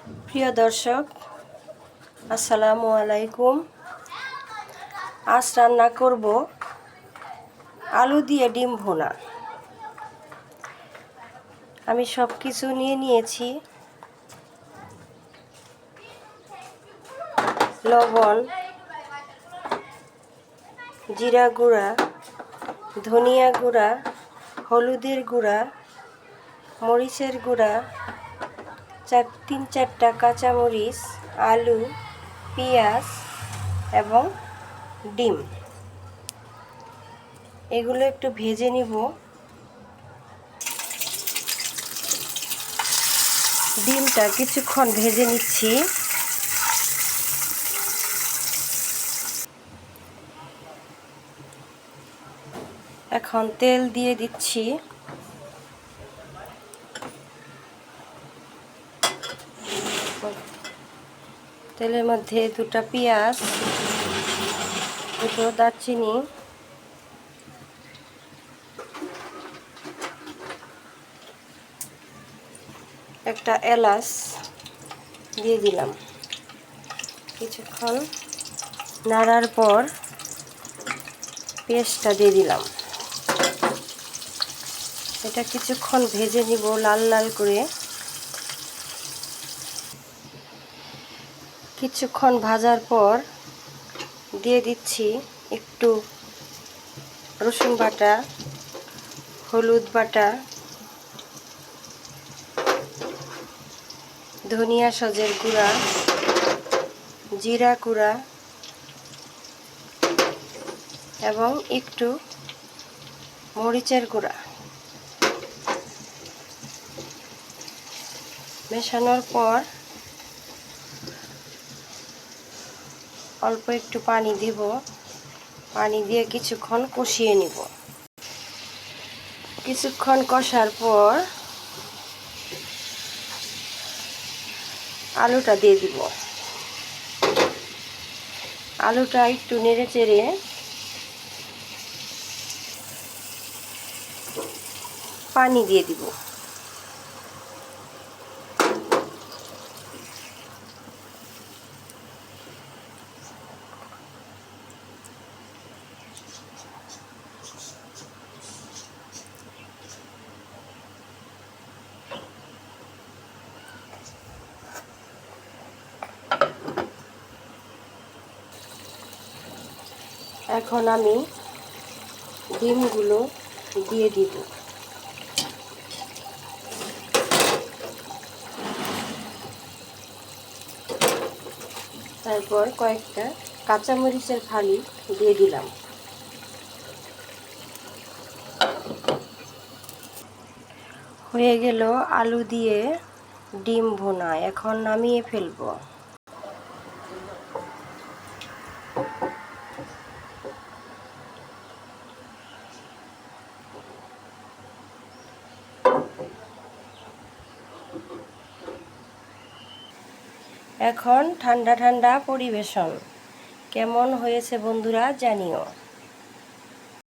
প্রিয় দর্শক, আসসালামু আলাইকুম। আজ রান্না করব আলু দিয়ে ডিম ভুনা। আমি সব কিছু নিয়ে নিয়েছি: লবণ, জিরা গুঁড়া, ধনিয়া গুঁড়া, হলুদের গুঁড়া, মরিচের গুঁড়া, 3-4টা কাঁচামরিচ, আলু, পেঁয়াজ এবং ডিম। এগুলো একটু ভেজে নিব। ডিমটা কিছুক্ষণ ভেজে নিচ্ছি। এখন তেল দিয়ে দিচ্ছি। তেলের মধ্যে 2টা পেঁয়াজ, 2টো দারচিনি, একটা এলাচ দিয়ে দিলাম। কিছুক্ষণ নাড়ার পর পেঁয়াজটা দিয়ে দিলাম। এটা কিছুক্ষণ ভেজে নিব লাল লাল করে। কিছুক্ষণ ভাজার পর দিয়ে দিচ্ছি একটু রসুন বাটা, হলুদ বাটা, ধনিয়া সজের গুঁড়া, জিরা গুঁড়া এবং একটু মরিচের গুঁড়া। মেশানোর পর অল্প একটু পানি দিব। পানি দিয়ে কিছুক্ষণ কষিয়ে নিব। কিছুক্ষণ কষার পর আলুটা দিয়ে দিব। আলুটা একটু নেড়ে চেড়ে পানি দিয়ে দিব। এখন আমি ডিমগুলো দিয়ে দিব। তারপর কয়েকটা কাঁচামরিচের ফালি দিয়ে দিলাম। হয়ে গেল আলু দিয়ে ডিম ভুনা। এখন নামিয়ে ফেলবো। এখন ঠান্ডা ঠান্ডা পরিবেশন। কেমন হয়েছে বন্ধুরা জানিও।